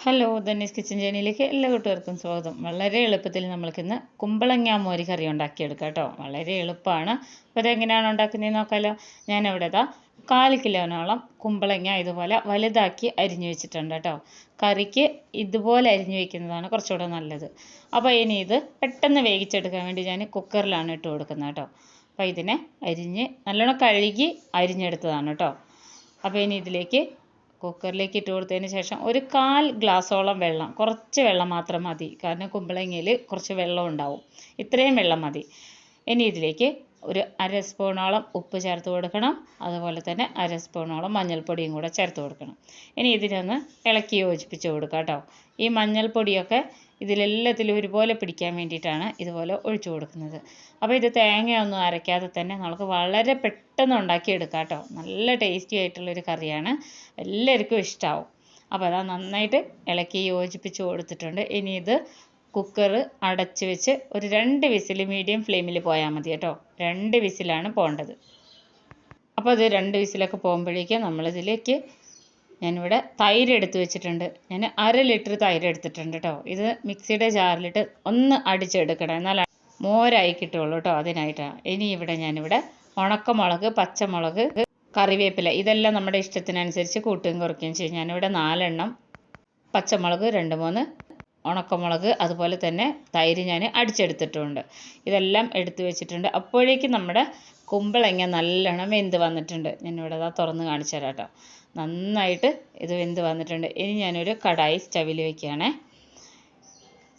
Hello, ധന്യസ് kitchen ജേണിയിലേക്ക് എല്ലാ കൂട്ടുകാർക്കും സ്വാഗതം. വളരെ എളുപ്പത്തിൽ നമ്മൾക്കിന്ന് കുമ്പളങ്ങ മോര് കറി ഉണ്ടാക്കിയെടുക്കാം കേട്ടോ. വളരെ എളുപ്പമാണ്. അപ്പോൾ അതെങ്ങനെയാണ് ഉണ്ടാക്കുന്നതെന്ന് നോക്കാമല്ലോ. ഞാനിവിടെ 1/4 കിലോനോളം കുമ്പളങ്ങ ഇതുപോലെ വലുതാക്കി അരിഞ്ഞു വെച്ചിട്ടുണ്ട് കേട്ടോ. കറിക്ക് ഇതുപോലെ അരിഞ്ഞു വയ്ക്കുന്നതാണ് കുറച്ചുകൂടെ നല്ലത്. അപ്പോൾ ഇനി ഇത് പെട്ടെന്ന് വേവിച്ചെടുക്കാൻ വേണ്ടി ഞാൻ കുക്കറിലാണ് ഇട്ട് കൊടുക്കുന്നത് കേട്ടോ. അപ്പോൾ ഇതിനെ നല്ലോണം കഴുകി അരിഞ്ഞെടുത്തതാണ് കേട്ടോ. അപ്പോൾ ഇനി ഇതിലേക്ക് കുക്കറിലേക്ക് ഇട്ട് കൊടുത്തതിന് ശേഷം ഒരു 1/4 ഗ്ലാസോളം വെള്ളം, കുറച്ച് വെള്ളം മാത്രം മതി, കാരണം കുമ്പളങ്ങയിൽ കുറച്ച് വെള്ളം ഉണ്ടാവും. ഇത്രയും വെള്ളം മതി. ഇനി ഇതിലേക്ക് ഒരു 1/2 സ്പൂണോളം ഉപ്പ് ചേർത്ത് കൊടുക്കണം. അതുപോലെ തന്നെ 1/2 സ്പൂണോളം മഞ്ഞൾപ്പൊടിയും കൂടെ ചേർത്ത് കൊടുക്കണം. ഇനി ഇതിനൊന്ന് ഇളക്കി യോജിപ്പിച്ച് കൊടുക്കാം കേട്ടോ. ഈ മഞ്ഞൾപ്പൊടിയൊക്കെ ഇതിലെല്ലാത്തിലും ഒരുപോലെ പിടിക്കാൻ വേണ്ടിയിട്ടാണ് ഇതുപോലെ ഒഴിച്ചു കൊടുക്കുന്നത്. അപ്പോൾ ഇത് തേങ്ങയൊന്നും അരയ്ക്കാതെ തന്നെ നമുക്ക് വളരെ പെട്ടെന്ന് ഉണ്ടാക്കിയെടുക്കാം കേട്ടോ. നല്ല ടേസ്റ്റി ആയിട്ടുള്ളൊരു കറിയാണ്, എല്ലാവർക്കും ഇഷ്ടമാവും. അപ്പോൾ അതാ നന്നായിട്ട് ഇളക്കി യോജിപ്പിച്ച് കൊടുത്തിട്ടുണ്ട്. ഇനി ഇത് കുക്കർ അടച്ച് വെച്ച് ഒരു 2 വിസിൽ മീഡിയം ഫ്ലെയിമിൽ പോയാൽ മതി കേട്ടോ. 2 വിസിലാണ് പോകേണ്ടത്. അപ്പോൾ അത് 2 വിസിലൊക്കെ പോകുമ്പോഴേക്കും നമ്മളിതിലേക്ക് ഞാനിവിടെ തൈര് എടുത്ത് വെച്ചിട്ടുണ്ട്. ഞാൻ 1/2 ലിറ്റർ തൈര് എടുത്തിട്ടുണ്ട് കേട്ടോ. ഇത് മിക്സിയുടെ ജാറിലിട്ട് ഒന്ന് അടിച്ചെടുക്കണം, എന്നാലാണ് മോരായി കിട്ടുള്ളൂ കേട്ടോ. അതിനായിട്ടാണ്. ഇനി ഞാനിവിടെ ഉണക്കമുളക്, പച്ചമുളക്, കറിവേപ്പില ഇതെല്ലാം നമ്മുടെ ഇഷ്ടത്തിനനുസരിച്ച് കൂട്ടുകയും കുറയ്ക്കുകയും ചെയ്യും. ഞാനിവിടെ 4 എണ്ണം പച്ചമുളക്, 2-3 ഉണക്കമുളക്, അതുപോലെ തന്നെ തൈര് ഞാൻ അടിച്ചെടുത്തിട്ടുണ്ട്. ഇതെല്ലാം എടുത്തു വെച്ചിട്ടുണ്ട്. അപ്പോഴേക്കും നമ്മുടെ കുമ്പളങ്ങ നല്ലോണം വെന്ത് വന്നിട്ടുണ്ട്. ഞാനിവിടെ തുറന്ന് കാണിച്ചു തരാം കേട്ടോ. നന്നായിട്ട് ഇത് വെന്ത് വന്നിട്ടുണ്ട്. ഇനി ഞാനൊരു കടായി സ്റ്റവിൽ വയ്ക്കുകയാണേ.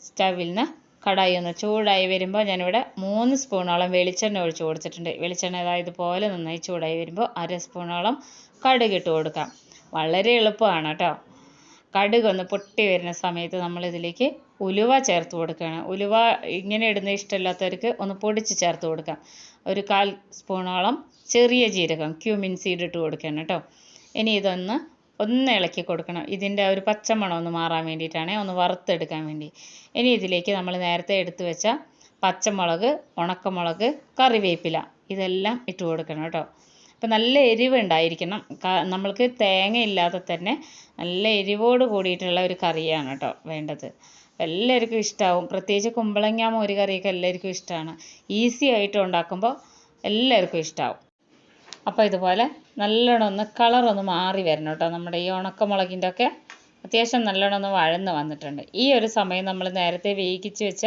സ്റ്റവിൽ നിന്ന് കടായി ഒന്ന് ചൂടായി വരുമ്പോൾ ഞാനിവിടെ 3 സ്പൂണോളം വെളിച്ചെണ്ണ ഒഴിച്ച് കൊടുത്തിട്ടുണ്ട്. വെളിച്ചെണ്ണ ഇതുപോലെ നന്നായി ചൂടായി വരുമ്പോൾ 1/2 സ്പൂണോളം കടുക് ഇട്ട് കൊടുക്കാം. വളരെ എളുപ്പമാണ് കേട്ടോ. കടുക് ഒന്ന് പൊട്ടി വരുന്ന സമയത്ത് നമ്മളിതിലേക്ക് ഉലുവ ചേർത്ത് കൊടുക്കുകയാണ്. ഉലുവ ഇങ്ങനെ ഇടുന്ന ഇഷ്ടമില്ലാത്തവർക്ക് ഒന്ന് പൊടിച്ച് ചേർത്ത് കൊടുക്കാം. ഒരു 1/4 സ്പൂണോളം ചെറിയ ജീരകം, ക്യൂമിൻ സീഡ് ഇട്ട് കൊടുക്കുകയാണ് കേട്ടോ. ഇനി ഇതൊന്ന് ഇളക്കി കൊടുക്കണം. ഇതിൻ്റെ ഒരു പച്ചമണം ഒന്ന് മാറാൻ വേണ്ടിയിട്ടാണ്, ഒന്ന് വറുത്തെടുക്കാൻ വേണ്ടി. ഇനി ഇതിലേക്ക് നമ്മൾ നേരത്തെ എടുത്തു വെച്ച പച്ചമുളക്, ഉണക്കമുളക്, കറിവേപ്പില ഇതെല്ലാം ഇട്ട് കൊടുക്കണം കേട്ടോ. അപ്പോൾ നല്ല എരിവ് ഉണ്ടായിരിക്കണം. നമ്മൾക്ക് തേങ്ങ ഇല്ലാതെ തന്നെ നല്ല എരിവോട് കൂടിയിട്ടുള്ള ഒരു കറിയാണ് കേട്ടോ വേണ്ടത്. എല്ലാവർക്കും ഇഷ്ടമാവും. പ്രത്യേകിച്ച് കുമ്പളങ്ങ മോര് കറിയൊക്കെ എല്ലാവർക്കും ഇഷ്ടമാണ്. ഈസി ആയിട്ട് ഉണ്ടാക്കുമ്പോൾ എല്ലാവർക്കും ഇഷ്ടമാവും. അപ്പോൾ ഇതുപോലെ നല്ലോണം ഒന്ന് കളറൊന്ന് മാറി വരണം കേട്ടോ. നമ്മുടെ ഈ ഉണക്കമുളകിൻ്റെ ഒക്കെ അത്യാവശ്യം നല്ലോണം ഒന്ന് വഴന്ന് വന്നിട്ടുണ്ട്. ഈ ഒരു സമയം നമ്മൾ നേരത്തെ വേവിച്ച് വെച്ച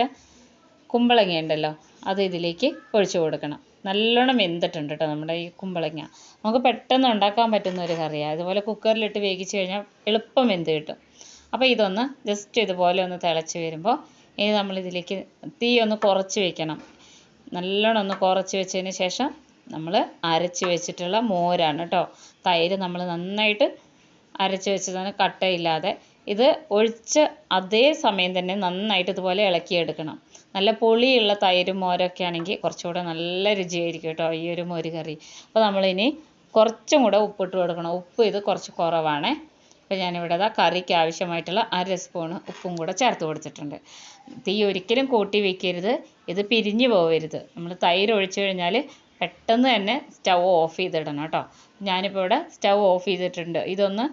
കുമ്പളങ്ങ ഉണ്ടല്ലോ, അത് ഇതിലേക്ക് ഒഴിച്ചു കൊടുക്കണം. നല്ലോണം വെന്തിട്ടുണ്ട് കേട്ടോ നമ്മുടെ ഈ കുമ്പളങ്ങ. നമുക്ക് പെട്ടെന്ന് ഉണ്ടാക്കാൻ പറ്റുന്ന ഒരു കറിയാണ്. ഇതുപോലെ കുക്കറിലിട്ട് വേവിച്ച് കഴിഞ്ഞാൽ എളുപ്പം വെന്ത് കിട്ടും. അപ്പോൾ ഇതൊന്ന് ജസ്റ്റ് ഇതുപോലെ ഒന്ന് തിളച്ച് വരുമ്പോൾ ഇനി നമ്മളിതിലേക്ക് തീ ഒന്ന് കുറച്ച് വെക്കണം. നല്ലോണം ഒന്ന് കുറച്ച് വെച്ചതിന് ശേഷം നമ്മൾ അരച്ച് വെച്ചിട്ടുള്ള മോരാണ് കേട്ടോ. തൈര് നമ്മൾ നന്നായിട്ട് അരച്ച് വെച്ചതാണ്, കട്ടയില്ലാതെ. ഇത് ഒഴിച്ച് അതേ സമയം തന്നെ നന്നായിട്ട് ഇതുപോലെ ഇളക്കിയെടുക്കണം. നല്ല പുളിയുള്ള തൈരും മോരൊക്കെ ആണെങ്കിൽ കുറച്ചുകൂടെ നല്ല രുചിയായിരിക്കും കേട്ടോ ഈ ഒരു മോര് കറി. അപ്പോൾ നമ്മളിനി കുറച്ചും കൂടെ ഉപ്പിട്ട് കൊടുക്കണം. ഉപ്പ് ഇത് കുറച്ച് കുറവാണ്. അപ്പോൾ ഞാനിവിടെ കറിക്ക് ആവശ്യമായിട്ടുള്ള 1/2 സ്പൂണ് ഉപ്പും കൂടെ ചേർത്ത് കൊടുത്തിട്ടുണ്ട്. തീ ഒരിക്കലും കൂട്ടി വയ്ക്കരുത്, ഇത് പിരിഞ്ഞു പോകരുത്. നമ്മൾ തൈര് ഒഴിച്ചു കഴിഞ്ഞാൽ പെട്ടെന്ന് തന്നെ സ്റ്റൗ ഓഫ് ചെയ്തിടണം കേട്ടോ. ഞാനിപ്പോൾ ഇവിടെ സ്റ്റൗ ഓഫ് ചെയ്തിട്ടുണ്ട്. ഇതൊന്ന്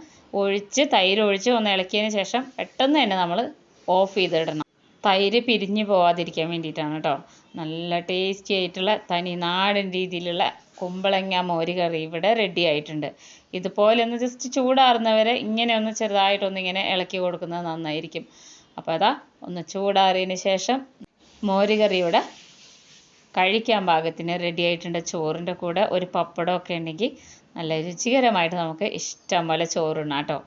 തൈര് ഒഴിച്ച് ഒന്ന് ഇളക്കിയതിന് ശേഷം പെട്ടെന്ന് തന്നെ നമ്മൾ ഓഫ് ചെയ്തിടണം. തൈര് പിരിഞ്ഞു പോവാതിരിക്കാൻ വേണ്ടിയിട്ടാണ് കേട്ടോ. നല്ല ടേസ്റ്റി ആയിട്ടുള്ള തനി നാടൻ രീതിയിലുള്ള കുമ്പളങ്ങ മോര് കറി ഇവിടെ റെഡി ആയിട്ടുണ്ട്. ഇതുപോലെ ഒന്ന് ജസ്റ്റ് ചൂടാറുന്നവരെ ഇങ്ങനെ ഒന്ന് ചെറുതായിട്ടൊന്നിങ്ങനെ ഇളക്കി കൊടുക്കുന്നത് നന്നായിരിക്കും. അപ്പോൾ ഒന്ന് ചൂടാറിയതിന് ശേഷം മോര് കറി ഇവിടെ കഴിക്കാൻ പാകത്തിന് റെഡി ആയിട്ടുണ്ട്. ചോറിൻ്റെ കൂടെ ഒരു പപ്പടമൊക്കെ ഉണ്ടെങ്കിൽ നല്ല രുചികരമായിട്ട് നമുക്ക് ഇഷ്ടം പോലെ ചോറുണ്ണാം കേട്ടോ.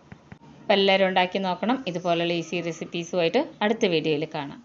അപ്പോൾ എല്ലാവരും ഉണ്ടാക്കി നോക്കണം. ഇതുപോലെയുള്ള ഈസി റെസിപ്പീസുമായിട്ട് അടുത്ത വീഡിയോയിൽ കാണാം.